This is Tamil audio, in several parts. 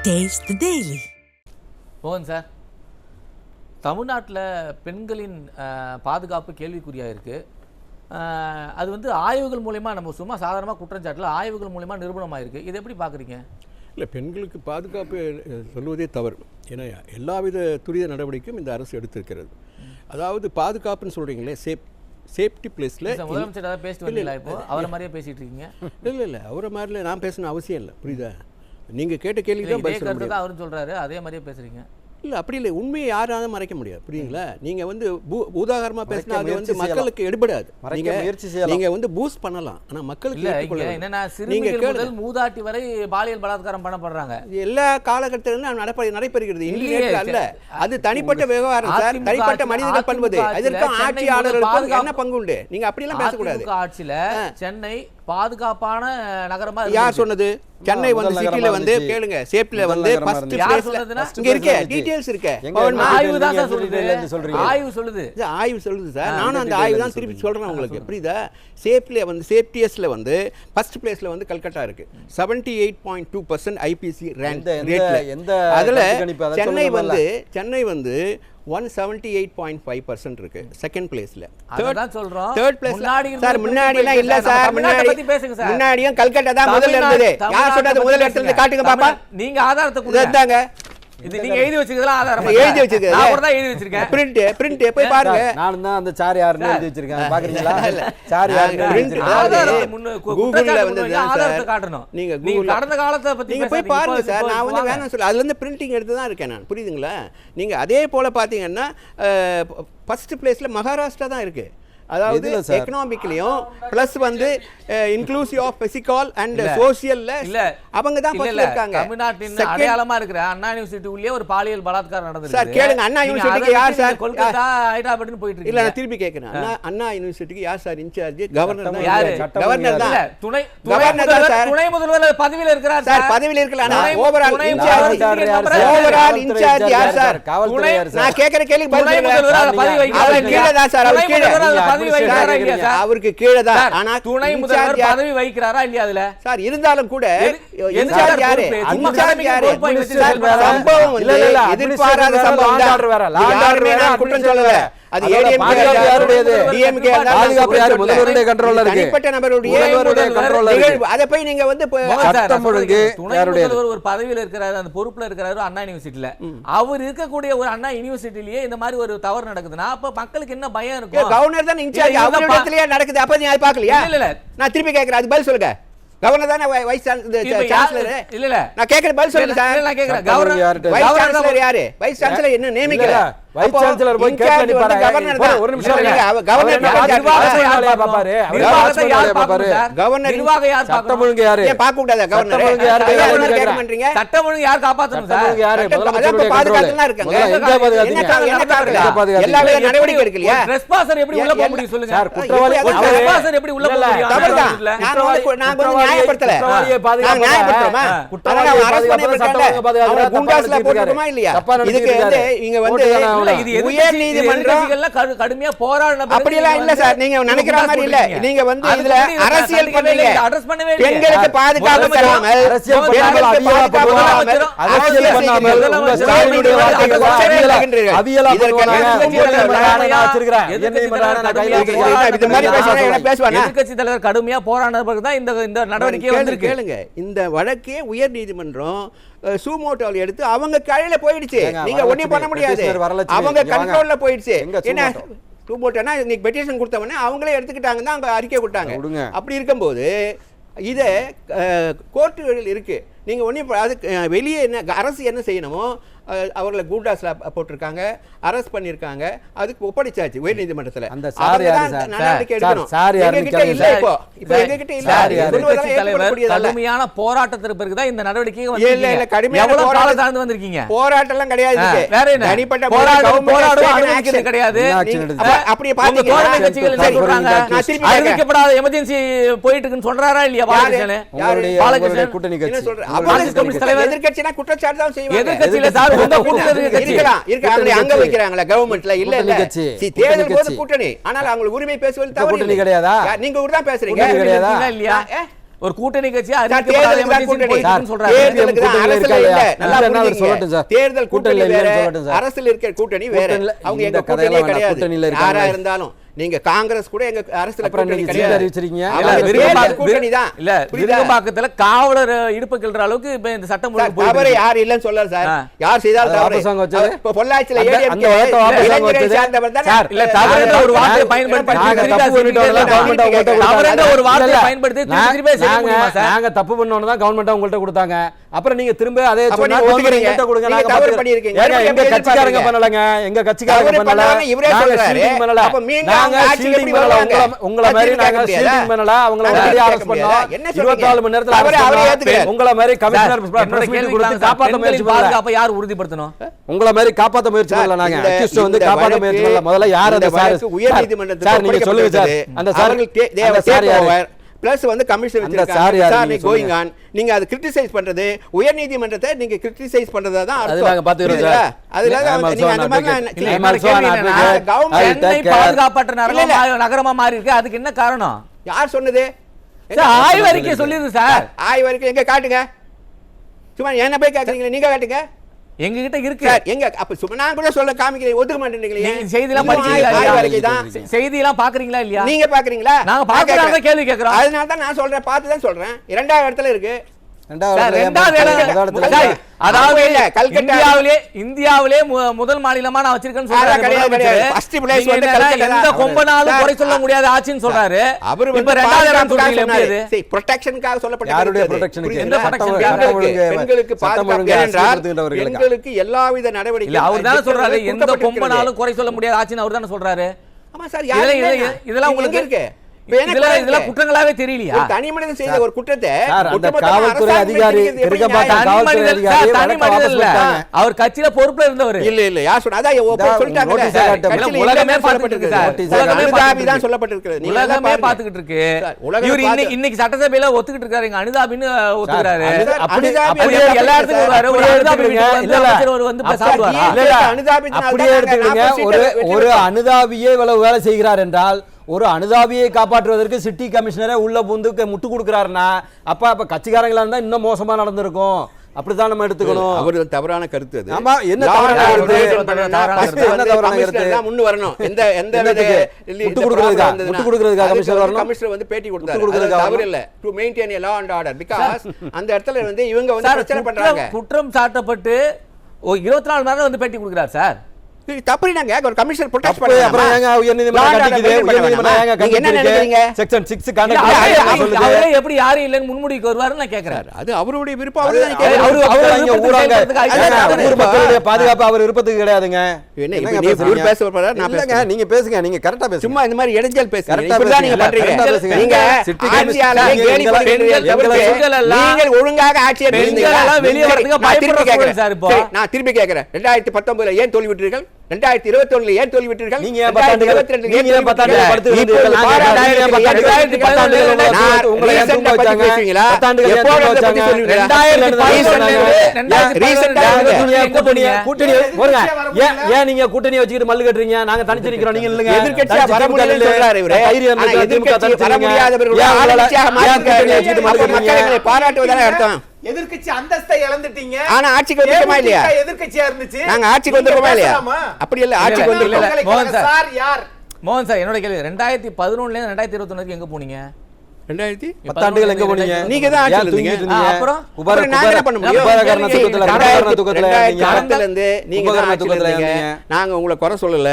Taste the Daily. மோகன் சார், தமிழ்நாட்டில் பெண்களின் பாதுகாப்பு கேள்விக்குறியாக இருக்குது. அது வந்து ஆய்வுகள் மூலமா நம்ம சும்மா சாதாரணமாக குற்றச்சாட்டில் ஆய்வுகள் மூலமா நிரூபணமாக இருக்குது. இதை எப்படி பார்க்குறீங்க? இல்லை, பெண்களுக்கு பாதுகாப்பு சொல்வதே தவறு. ஏன்னா எல்லாவித துரித நடவடிக்கையும் இந்த அரசு எடுத்திருக்கிறது. அதாவது பாதுகாப்புன்னு சொல்கிறீங்களே, சேஃப்டி பிளேஸில் முதலமைச்சர் ஏதாவது பேசிட்டு வரீங்களா? இப்போ அவரை மாதிரியே பேசிகிட்டு இருக்கீங்க. இல்லை அவரை மாதிரில நான் பேசணும் அவசியம் இல்லை, புரியுதா? நீங்கள் கேட்ட கேள்வி தான் பதில் சொல்ல முடியும். அவரும் சொல்கிறாரு, அதே மாதிரியே பேசுகிறீங்க. இல்லை, அப்படி இல்லை. உண்மையை யாராலும் மறைக்க முடியாது, புரியுங்களா? நீங்கள் வந்து உதாரணமாக பேசினா அது வந்து மக்களுக்கு எடுபடாது. நீங்கள் வந்து பூஸ்ட் பண்ணலாம், ஆனால் மக்களுக்கு என்னன்னா சிறுமிகள் முதல் மூதாட்டி வரை பாலியல் பலாத்காரம் பண்ணப்படுறாங்க. எல்லா காலகட்டத்திலும் நடைபெறுகிறது. இன்றைய அல்ல, அது தனிப்பட்ட விவகாரம் சார். தனிப்பட்ட மனிதர்கள் பண்ணுவது. அதற்கும் ஆட்சியாளர்களுக்கு என்ன பங்கு உண்டு? நீங்க அப்படிலாம் பேசக்கூடாது. ஆட்சியில சென்னை பாதுகாப்பான நகரமா யார் சொன்னது? சென்னை வந்து சிட்டில வந்து கேளுங்க, சேஃப்டில வந்து ஃபர்ஸ்ட் பிளேஸ்ல இங்க இருக்கு, டீடைல்ஸ் இருக்கு. ஆய்வு தான் சார் சொல்லுது. ஆய்வு சொல்லுது சார். நானும் அந்த ஆய்வு தான் திருப்பி சொல்றேன் உங்களுக்கு, புரியுதா? சேஃப்டில வந்து சேஃப்டியஸ்ல வந்து ஃபர்ஸ்ட் பிளேஸ்ல வந்து கல்கட்டா இருக்கு. 78.2% ஐபிசி ரேங்க் ரேட்ல. அதுல சென்னை வந்து 178.5% இருக்கு செகண்ட் பிளேஸ்ல. Third place sir. முன்னாடிலாம் இல்ல சார், முன்னாடியும் கல்கட்டா தான் முதல்ல இருந்தது. யார் சொன்னது முதல்ல இடத்துல? காட்டுங்க பாப்பா. நீங்க ஆதாரத்தை கொடுத்தாங்க. இது நீங்க எழுதி வச்சிருக்கீங்களா? ஆதாரம் எழுதி வச்சிருக்கீங்க. நான் கூட தான் எழுதி வச்சிருக்கேன். பிரிண்ட் போய் பாருங்க. நான் தான் அந்த சார் யாருன்னு எழுதி வச்சிருக்கேன், பாக்குறீங்களா? சார் யாரு பிரிண்ட் ஆதாரத்தை கூகுள்ல வந்து ஆதாரத்தை காட்டணும். நீங்க கடந்த காலத்தை பத்தி நீங்க போய் பாருங்க சார். நான் வந்து வேணாம் சொல்ல, அதுல இருந்து பிரிண்டிங் எடுத்து தான் இருக்கேன் நான், புரியுதுங்களா? நீங்க அதே போல பாத்தீங்கன்னா ஃபர்ஸ்ட் பிளேஸ்ல மகாராஷ்டிரா தான் இருக்கு. அதாவது எக்கனாமிக்லயும் பிளஸ் வந்து இன்க்ளூசிவ் ஆஃப் பிசிக்கல் அண்ட் சோசியல்ல அவங்க தான் ஃபர்ஸ்ட்ல இருக்காங்க. தமிழ்நாட்டின் அடையாளமா இருக்கிற அண்ணா யூனிவர்சிட்டி உள்ளே ஒரு பாலியல் பலாத்காரம் நடந்துருக்கு சார். கேளுங்க, அண்ணா யூனிவர்சிட்டிக்கு யார் சார்? கொல்கத்தா ஹைதராபாத்னு போயிட்டு இருக்கு. இல்ல, நான் திருப்பி கேக்குறேன். அண்ணா யூனிவர்சிட்டிக்கு யார் சார் இன்சார்ஜ்? கவர்னர் தான். கவர்னர் தான். கவர்னர் தான் சார். துணை முதல்வர் பதவியில இருக்கிறார் சார். பதவியில இருக்கல. ஆனா ஓவரால் இன்சார்ஜ் யார் சார்? நான் கேக்குற கேள்வி பதில் சொல்லுங்க. அவர் கீழ தான் சார். அவர் கீழ பதவி வைக்கிறாரா இல்லையா சார்? அவருக்கு கீழ தான். ஆனா துணை முதல்வர் பதவி வைக்கிறாரா இல்லையா அதுல? சார் இருந்தாலும் கூட இன்சார்ஜ் யாரு? இன்சார்ஜ் யாரு? சம்பவம் இல்ல எதிர்பாராத சம்பவம் தான். யாருமே நான் குற்றம் சொல்லல. அது ஏடிஎம்கே யாருடையது? டிஎம்கே பாதுகாப்பு யாரு? முதல்வருடைய கண்ட்ரோல்ல இருக்கு. தனிப்பட்ட நபருடைய கண்ட்ரோல்ல இருக்கு. அத போய் நீங்க வந்து சட்டம் ஒழுங்கு துணை முதல்வர் ஒரு பதவியில இருக்கிறாரு, அந்த பொறுப்புல இருக்கிறாரு அண்ணா யூனிவர்சிட்டில. அவர் இருக்கக்கூடிய ஒரு அண்ணா யூனிவர்சிட்டிலேயே இந்த மாதிரி ஒரு தவறு நடக்குதுன்னா அப்ப மக்களுக்கு என்ன பயம் இருக்கும்? கவர்னர் தான் இன்சார்ஜ், அவரிடத்திலேயே நடக்குது. அப்ப நீ அதை பார்க்கலையா? இல்ல நான் திருப்பி கேக்குறேன், அது பதில் சொல்லுங்க. கவர்னர் தானே வைஸ் சான்சலர்? இல்ல நான் கேக்குற பதில் சொல்லுங்க சார். நான் கேக்குறேன், கவர்னர் வைஸ் சான்சலர் யாரு? வைஸ் சான்சலர் என்ன நியமிக்கல. வைஸ் சான்சலர் போய் கேட்க பாருங்க. கவர்னர் தான். ஒரு நிமிஷம் கவர்னர் பாப்பாரு. கவர்னர் நிர்வாக யார் சட்டம் ஒழுங்கு யாரு? ஏன் பார்க்க கூடாதா? கவர்னர் ஒழுங்கு யாரு கேட்க மாட்டீங்க? சட்டம் ஒழுங்கு யார் காப்பாத்தணும் சார்? ஒழுங்கு யாரு? முதலமைச்சருடைய பாதுகாப்புலாம் இருக்காங்க. எங்க பாதுகாத்தீங்க? எல்லா வித நடவடிக்கை எடுக்கலையா? ட்ரெஸ்பாசர் எப்படி உள்ள போக முடியும் சொல்லுங்க சார். குற்றவாளி ட்ரெஸ்பாசர் எப்படி உள்ள போக முடியும்? தவறுதான். நான் கொஞ்சம் நியாயப்படுத்தல. குற்றவாளியை பாதுகாப்பு நியாயப்படுத்துறோமா? குற்றவாளியை அரஸ்ட் பண்ணி விட்டாங்க. அவங்க குண்டாஸ்ல போட்டுருமா இல்லையா? இதுக்கு வந்து இங்க வந்து உயர் நீதிமன்றம் கடுமையா போராடின அப்படியெல்லாம் இல்ல சார். நீங்க நினைக்கிற மாதிரி இல்ல. நீங்க வந்து இதுல அரசியல் பண்ணீங்க. அட்ரஸ் பண்ணவே இல்ல. பெண்களுக்கு பாதுகாப்பு தராமல், அரசியல் பண்ணாமல், அரசியல் பண்ணாமல் உங்க ஸ்டாலினுடைய வார்த்தைகள் அவியலா எதிர்க்கட்சி தலைவர் கடுமையா போராடினதுக்கு தான் இந்த நடவடிக்கை வந்திருக்கு. கேளுங்க, இந்த வழக்கே உயர் நீதிமன்றம் சூமோட்டோல எடுத்து அவங்க கையில போயிடுச்சு. நீங்க ஒண்ணும் பண்ண முடியாது. அவங்க கண்ட்ரோல்ல போயிடுச்சு. என்ன சூமோட்டோனா இன்னைக்கு பெட்டிஷன் கொடுத்தவனே அவங்களே எடுத்துக்கிட்டாங்க தான் அங்க அறிக்கை கொடுத்தாங்க. அப்படி இருக்கும்போது இதை கோர்ட்டுகளில் இருக்கு. நீங்க ஒன்றும் அதுக்கு வெளியே என்ன அரசு என்ன செய்யணுமோ அவர்களை கூண்டாஸ்ல போட்டிருக்காங்க, அரெஸ்ட் பண்ணிருக்காங்க, அதுக்கு ஒப்படைச்சாச்சு உயர் நீதிமன்றத்தில். அந்த சார் யாரு சார்? கடுமையான போராட்டத்திற்கு பிறகு தான் இந்த நடவடிக்கை வந்திருக்கீங்க. போராட்டம் எல்லாம் கிடையாது. வேற என்ன? தனிப்பட்ட போராட்டம் கிடையாது. அப்படியே அறிவிக்கப்படாத எமர்ஜென்சி போயிட்டு இருக்குன்னு சொல்றாரா இல்லையா பாலகிருஷ்ணன்? கூட்டணி கட்சி எதிர்க்கட்சினா குற்றச்சாட்டு தான் செய்வாங்க. எதிர்க்கட்சியில சார் அங்க வைக்கிறாங்களா கவர்மெண்ட்ல? இல்ல இல்ல, தேர்தல் போது கூட்டணி. ஆனால் அவங்க உரிமை பேசுவது தவறு கிடையாதா? நீங்க கூட தான் பேசுறீங்க. ஒரு கூட்டணி கட்சியா தேர்தல் கூட்டணி வேற, அரசியல் இருக்கிற கூட்டணி வேற. அவங்க எங்க கூட்டணியே கிடையாது. யாரா இருந்தாலும் நீங்க காங்கிரஸ் கூட எங்க அரசியல் கூட்டணி கிடையாது. கூட்டணி தான் இல்ல. விருகம்பாக்கத்துல காவலர் இடுப்பு கிள்ற அளவுக்கு இப்ப இந்த சட்டம் தவறு யார் இல்லன்னு சொல்லல சார். யார் செய்தாலும் தவறு. இப்ப பொள்ளாச்சியில ஏடிஎம்கே சேர்ந்தவர் தான் இல்ல. தவறுன்ற ஒரு வார்த்தையை பயன்படுத்தி தவறுன்ற ஒரு வார்த்தையை பயன்படுத்தி நாங்க தப்பு பண்ணோம்னு தான் கவர்மெண்ட் உங்கள்ட்ட கொடுத்தாங்க. அப்புறம் நீங்க திரும்ப அதே சொன்னா ஒத்துக்கிறீங்க. கொடுங்க. நாங்க தவறு பண்ணிருக்கீங்க. எங்க கட்சிக்காரங்க பண்ணலங்க. எங்க கட்சிக்காரங்க பண்ணல. இவரே சொல்றாரு. அப்ப மீண்டும் உங்கள மாதிரி நாங்க ஷீல்டிங் பண்ணல. அவங்கள உடனே அரெஸ்ட் பண்ணோம். 24 மணி நேரத்துல அரெஸ்ட் உங்கள மாதிரி கமிஷனர் பிரஸ் மீட் கொடுத்து காப்பாத்த முயற்சி பண்ணல. அப்ப யார் உறுதிப்படுத்தணும்? உங்கள மாதிரி காப்பாத்த முயற்சி பண்ணல. நாங்க அக்யூஸ்ட் வந்து காப்பாத்த முயற்சி பண்ணல. முதல்ல யார் அந்த சார் உயர் நீதிமன்றத்துல சார் நீங்க சொல்லுங்க சார். அந்த சார் யார்? பிளஸ் வந்து கமிஷன் வச்சிருக்காங்க. Going on. நீங்க அது கிரிட்டிசைஸ் பண்றது உயர் நீதிமன்றத்தை நீங்க கிரிட்டிசைஸ் பண்றதா தான் அர்த்தம். நாங்க பாத்துறோம் சார். அதுல நீங்க அந்த மாதிரி கவர்மெண்ட் பாதுகாப்பற்ற நகரமா மாறி இருக்கு. அதுக்கு என்ன காரணம்? யார் சொன்னது? ஆய்வறிக்கை சொல்லிருக்கு சார். ஆய்வறிக்கை எங்க காட்டுங்க. சும்மா என்ன போய் கேக்குறீங்க? நீங்க காட்டுங்க. எங்க கிட்ட இருக்கு. எங்க அப்ப சும்மா நான் கூட சொல்ல காமிக்கிறேன். ஒதுக்க மாட்டேன்றீங்களே. செய்திலாம் படிக்கிறீங்களா? செய்திலாம் பாக்குறீங்களா இல்லையா? நீங்க பாக்குறீங்களா? நாங்க பாக்குறோம், கேள்வி கேக்குறோம். அதனால தான் நான் சொல்றேன், பார்த்து தான் சொல்றேன். இரண்டாவது இடத்துல இருக்கு. அதாவது இந்தியாவிலே முதல் மாநிலமா நான் வச்சிருக்கேன்னு சொல்றாரு. எந்த கொம்பனாலும் குறை சொல்ல முடியாத ஆட்சின்னு சொல்றாரு. இப்ப இரண்டாவது இடம் சொல்றீங்க. ப்ரொடெக்ஷனுக்காக சொல்லப்பட்டது. பெண்களுக்கு பாதுகாப்பு என்றால் பெண்களுக்கு எல்லாவித நடவடிக்கை அவர் தானே சொல்றாரு. எந்த கொம்பனாலும் குறை சொல்ல முடியாத ஆட்சின்னு அவர் தானே சொல்றாரு. ஆமா சார். இதெல்லாம் உங்களுக்கு இருக்கு. இதெல்லாம் குற்றங்களாவே தெரியலையா? தனி மனிதன் செய்த ஒரு குற்றத்தை காவல்துறை அதிகாரி அவர் கட்சியில பொறுப்புல இருந்தவர். இல்ல இல்ல யார் சொன்னா? அதான் சொல்லிட்டாங்க. உலகமே பாத்துக்கிட்டு இருக்கு சார். அனுதாபி தான் சொல்லப்பட்டிருக்கிறது. உலகமே பாத்துக்கிட்டு இருக்கு. இவர் இன்னைக்கு சட்டசபையில ஒத்துக்கிட்டு இருக்காரு. எங்க அனுதாபின்னு ஒத்துக்கிறாரு. எல்லா இடத்துக்கும் வருவாரு. ஒரு அனுதாபி வந்து சாப்பிடுவாரா? அப்படியே எடுத்துக்கிடுங்க. ஒரு அனுதாபியே இவ்வளவு வேலை செய்கிறார் என்றால் ஒரு அனுதாபியை காப்பாற்றுவதற்கு சிட்டி கமிஷனரே உள்ள புந்து முட்டு கொடுக்கிறாருன்னா அப்ப கட்சிக்காரங்களா இருந்தா இன்னும் மோசமா நடந்திருக்கும். அப்படிதான் நம்ம எடுத்துக்கணும். அவர் தவறான கருத்து அது. ஆமா, என்ன தவறான கருத்து? முன்னு வரணும். எந்த முட்டு கொடுக்கிறதுக்காக கமிஷனர் வரணும். கமிஷனர் வந்து பேட்டி கொடுத்தாரு. தவறு இல்ல. To maintain a law and order because அந்த இடத்துல வந்து இவங்க வந்து பிரச்சனை பண்றாங்க. குற்றம் சாட்டப்பட்டு 24 மணி நேரம் வந்து பேட்டி கொடுக்கிறார் சார். தப்புனாங்க. ஒரு கமிஷனர் ப்ரொடெக்ட் பண்ணி அப்புறம் ஏங்க உயர்நீதிமன்றம் கண்டிக்குது? உயர்நீதிமன்றம் ஏங்க கண்டிக்குது? என்ன நினைக்கிறீங்க? செக்ஷன் 6 கண்டக்ட் சொல்லுது. அவரே எப்படி யாரும் இல்லன்னு முன்முடிக்கு வருவாருன்னு நான் கேக்குறேன். அது அவருடைய விருப்பம். அவரு ஊராங்க ஊர் மக்களுடைய பாதுகாப்பு அவர் விருப்பத்துக்கு கிடையாதுங்க. என்ன இப்ப பேச போறாரு? நான் இல்லங்க, நீங்க பேசுங்க. நீங்க கரெக்ட்டா பேசுங்க. சும்மா இந்த மாதிரி இடைஞ்சல் பேசுங்க. இப்படிதான் நீங்க பண்றீங்க. நீங்க ஆட்சியாளரை கேலி பண்றீங்க. நீங்க ஒழுங்காக ஆட்சியை நடத்துங்க. வெளிய வரதுக்கு பயப்படுறீங்க சார். இப்போ நான் திருப்பி கேக்குறேன். 2019 ஏன் தோல்வி விட்டீர்கள்? 2021 ஏன் தோல்வி விட்டீர்கள்? நீங்க 2022 நீங்க ஏன் பத்தாண்டுகள் படுத்து இருந்தீர்கள்? உங்களை ஏன் தூங்க வச்சாங்க? பத்தாண்டுகள் ஏன் தூங்க வச்சாங்க? 2022 கூட்டணி போங்க. ஏன் நீங்க கூட்டணி வச்சிட்டு மல்லு கட்டுறீங்க? நாங்க தனிச்சு நிக்கிறோம். நீங்க இல்லங்க. எதிர்க்கட்சியா வர முடியலன்னு சொல்றாரு இவரே. எதிர்க்கட்சி வர முடியாதவர்கள் ஆட்சியாக மாற்றுங்க. மக்களை பாராட்டுவதான அர்த்தம். எதிர்க்கட்சி அந்தஸ்தை இழந்துட்டீங்க. ஆனா ஆட்சிக்கு வந்திருக்கோமா இல்லையா? எதிர்க்கட்சியா இருந்துச்சு. நாங்க ஆட்சிக்கு வந்திருக்கோமா இல்லையா? அப்படி இல்ல. ஆட்சிக்கு வந்திருக்கோம். மோகன் சார், என்னோட கேள்வி 2011 இருந்து 2021 எங்க போனீங்க? 2010 ஆண்டுகள் எங்க போனீங்க? நீங்க தான் ஆட்சியில இருந்தீங்க. அப்புறம் நாங்க என்ன பண்ண முடியும்? உபகரண தூக்கத்துல நீங்க தான் ஆட்சியில இருந்தீங்க. நாங்க உங்களை குறை சொல்லல.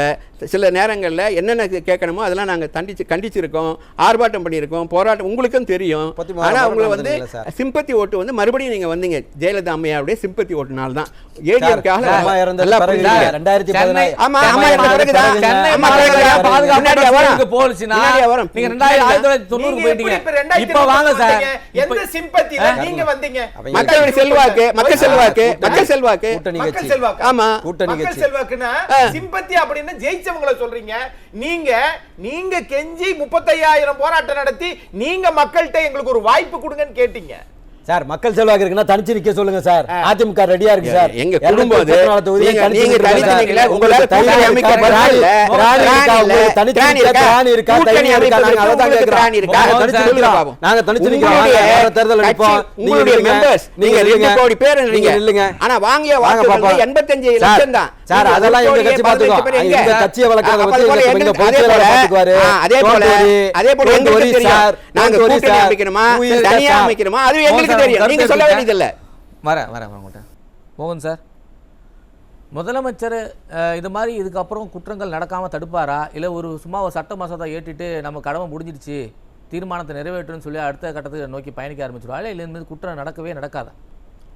சில நேரங்கள்ல என்னென்ன கேட்கணுமோ அதெல்லாம் நாங்க கண்டிச்சிருக்கோம், ஆர்ப்பாட்டம் பண்ணியிருக்கோம், போராட்டம் உங்களுக்கும் தெரியும். ஆனா உங்களை வந்து சிம்பத்தி ஓட்டு வந்து மறுபடியும் நீங்க வந்தீங்க ஜெயலலிதா அம்மையாருடைய சிம்பத்தி ஓட்டுனால தான். ஏடிஎம்காக மக்களுடைய செல்வாக்கு, மக்கள் செல்வாக்கு, மக்கள் செல்வாக்கு, மக்கள் செல்வாக்கு. ஆமா, மக்கள் செல்வாக்குன்னா சிம்பத்தி அப்படின்னு ஜெயிச்சவங்களை சொல்றீங்க. நீங்க கெஞ்சி 35,000 போராட்டம் நடத்தி நீங்க மக்கள்கிட்ட எங்களுக்கு ஒரு வாய்ப்பு கொடுங்கன்னு கேட்டீங்க. சார் மக்கள் செல்வாக்கு இருக்குன்னா தனிச்சு நிக்க சொல்லுங்க சார். அதிமுக ரெடியா இருக்கு சார். எங்க குடும்பம் அது. நீங்க தனிச்சு நிக்கல. உங்களால கூட்டணி அமைக்க பரவாயில்ல. திராணி இருக்கா தைரியம் இருக்கா? நாங்க அத தான் கேக்குறோம். தனிச்சு நிக்கலாம். நாங்க தனிச்சு நிக்கிறோம். தேர்தல் நிப்போம். உங்களுடைய மெம்பர்ஸ் நீங்க 2 கோடி பேர் இல்லங்க. ஆனா வாங்கிய வாக்கு 85 லட்சம் தான் சார். அதெல்லாம் எங்க கட்சி பாத்துக்கோ. இந்த கட்சியை வளர்க்கறத பத்தி எங்க பொதுச்செயலாளர் பாத்துக்குவாரு. அதே போல எங்களுக்கு தெரியும். நாங்க கூட்டணி அமைக்கணுமா தனியா அமைக்கணுமா அது எங்களுக்கு தெரியும். நீங்க சொல்ல வேண்டியது இல்ல. வரேன் மோகன் சார், முதலமைச்சர் இது மாதிரி இதுக்கப்புறம் குற்றங்கள் நடக்காம தடுப்பாரா, இல்ல ஒரு சும்மா ஒரு சட்ட மசோதா ஏற்றிட்டு நம்ம கடமை முடிஞ்சிடுச்சு தீர்மானத்தை நிறைவேற்றுன்னு சொல்லி அடுத்த கட்டத்துக்கு நோக்கி பயணிக்க ஆரம்பிச்சிருவா, இல்லை இல்லை இந்த குற்றம் நடக்கவே நடக்காதா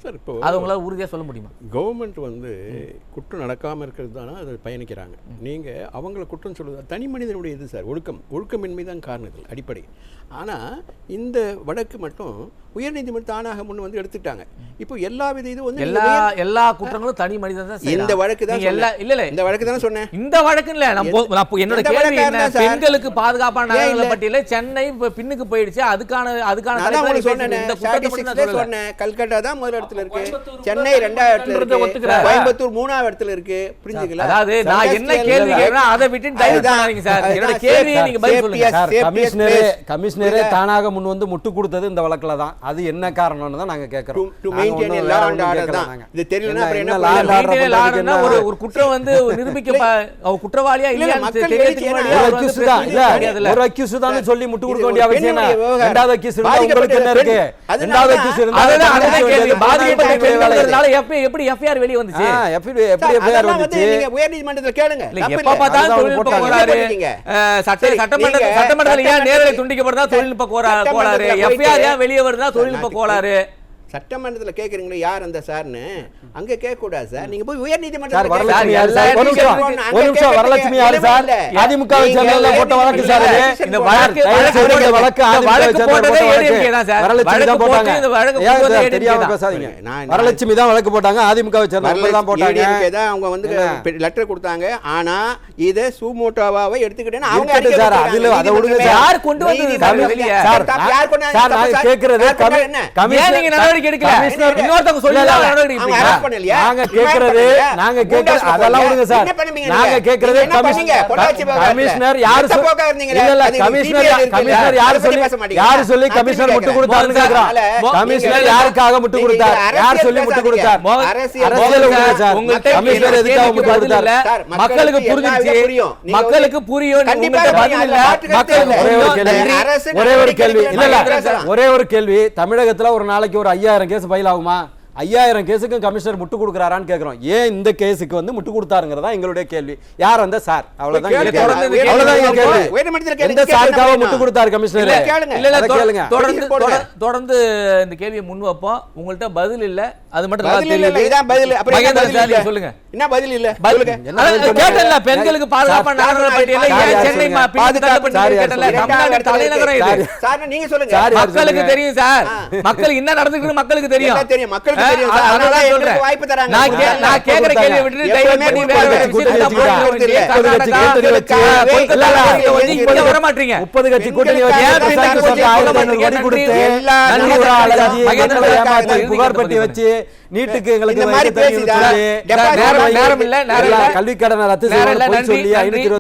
சார்? இப்போ அது உங்களால் உறுதியாக சொல்ல முடியுமா? கவர்மெண்ட் வந்து குற்றம் நடக்காமல் இருக்கிறது தானே அதை பயணிக்கிறாங்க. நீங்கள் அவங்கள குற்றம் சொல்லுவது தனி மனிதனுடைய இது சார். ஒழுக்கமின்மை தான் காரணம் இதில் அடிப்படை. ஆனால் இந்த வழக்கு மட்டும் உயர்நீதிமன்றம் தானாக முன் வந்து எடுத்துட்டாங்க. இப்போ எல்லா வித இது வந்து எல்லா குற்றங்களும் தனி மனிதன் தான். இந்த வழக்கு தான் இல்ல இந்த வழக்கு தானே சொன்னேன். இந்த வழக்கு இல்ல, என்னோட கேள்வி என்ன, பெண்களுக்கு பாதுகாப்பான நகரங்கள் பட்டியல சென்னை பின்னுக்கு போயிடுச்சு, அதுக்கான சொன்னேன். கல்கட்டா தான் முதல் இடத்துல இருக்கு, சென்னை 2வது இடத்துல இருக்கு, கோயம்புத்தூர் 3வது இடத்துல இருக்கு. புரிஞ்சுங்களா? அதாவது நான் என்ன கேள்வி கேக்குறேன் அதை விட்டு டைவர்ட் பண்ணாதீங்க சார். என்னோட கேள்வியை நீங்க பதில் சொல்லுங்க. கமிஷனரே தானாக முன் வந்து முட்டு கொடுத்தது இந்த வழக்குல தான். அது என்ன காரணம்னு தான் நாங்க கேக்குறோம். இது தெரியலனா அப்புறம் என்ன ஒரு குற்றம் வந்து நிரூபிக்க குற்றவாளியா இல்லையா தெரியல. ஒரு அக்யூஸ் தான் சொல்லி முட்டு கொடுக்க வேண்டிய அவசியம் என்ன? இரண்டாவது அக்யூஸ் இருந்தா உங்களுக்கு என்ன இருக்கு? இரண்டாவது அக்யூஸ் இருந்தா அதுதான் கேள்வி. பாதிக்கப்பட்ட பெண்கள்னால எப்படி எஃப்ஐஆர் வெளிய வந்துச்சு? எப்படி எஃப்ஐஆர் வந்துச்சு? நீங்க உயர் நீதிமன்றத்துல கேளுங்க. எப்ப பார்த்தாலும் தொழில்நுட்ப கோளாறு, சட்டமன்றத்துல ஏன் நேரலை துண்டிக்கப்படுறதா தொழில்நுட்ப கோளாறு, எஃப்ஐஆர் ஏன் வெளியே வருதா தொழில்நுட்ப கோளாறு. சட்டமன்றத்துல கேக்குறீங்களா யார் அந்த சார்னு? அங்க கேட்க கூடாது சார். நீங்க போய் உயர் நீதிமன்றத்துல வரலட்சுமி யார் சார்? ஒரு நிமிஷம் வரலட்சுமி யார் சார்? அதிமுக சேர்ந்தவங்க போட்ட வழக்கு சார். இந்த வழக்கு போட்டதே ஏடிஎம்கே தான் சார். வரலட்சுமி தான் போட்டாங்க. இந்த வழக்கு போட்டதே தெரியாம பேசாதீங்க. வரலட்சுமி தான் வழக்கு போட்டாங்க, அதிமுக சேர்ந்தவங்க தான் போட்டாங்க. ஏடிஎம்கே தான் அவங்க வந்து லெட்டர் கொடுத்தாங்க. ஆனா இத சுமோட்டோவாவை எடுத்துக்கிட்டேன்னு அவங்க சார். அதுல அத விடுங்க சார். யார் கொண்டு வந்தது சார்? யார் கொண்டு சார்? நான் கேக்குறது கமிஷனர் இன்னொருத்தங்க சொல்லி நாங்க கேக்குறது அதெல்லாம் விடுங்க சார். நாங்க கேக்குறது கமிஷனர் யாரு சொல்லி கமிஷனர் முட்டு கொடுத்தாருன்னு கேக்குறோம். கமிஷனர் யாருக்காக முட்டு கொடுத்தார்? யார் சொல்லி முட்டு கொடுத்தார்? கமிஷனர் எதுக்காக முட்டு கொடுத்தார்? மக்களுக்கு புரிஞ்சிச்சு, மக்களுக்கு புரியும். ஒரே ஒரு கேள்வி இல்ல, ஒரே ஒரு கேள்வி. தமிழகத்துல ஒரு நாளைக்கு ஒரு 5000 கேஸ் ஃபைல் ஆகுமா? 5000 கேஸுக்கு கமிஷனர் முட்டு கொடுக்குறாரான்னு கேட்குறோம். ஏன் இந்த கேஸுக்கு வந்து முட்டு கொடுத்தாருங்கிறதா எங்களுடைய கேள்வி. யார் அந்த சார்? அவ்வளவுதான் கேள்வி. எந்த சாருக்காக முட்டு கொடுத்தாரு கமிஷனர்? தொடர்ந்து இந்த கேள்வியை முன் வைப்போம். உங்கள்ட்ட பதில் இல்ல, அது மட்டும் சொல்லுங்க. என்ன பதில் இல்ல? கேட்டல பெண்களுக்கு பாதுகாப்பான நகரங்கள் பட்டியல ஏன் சென்னை தலைநகரம் இது சார்? நீங்க சொல்லுங்க. மக்களுக்கு தெரியும் சார். மக்களுக்கு என்ன நடந்துக்குன்னு மக்களுக்கு தெரியும். மக்களுக்கு தெரியும் சார். அதனால எங்களுக்கு வாய்ப்பு தராங்க. நான் கேக்குற கேள்வியை விட்டுட்டு டைவர்ட் பண்ணி வேற விஷயத்தை வர மாட்டீங்க. 30 கட்சி கூட்டணி புகார் பட்டி வச்சு நீட்டுக்கு எங்களுக்கு நேரம் இல்ல, கல்வி கடனை ரத்து சொல்லி 520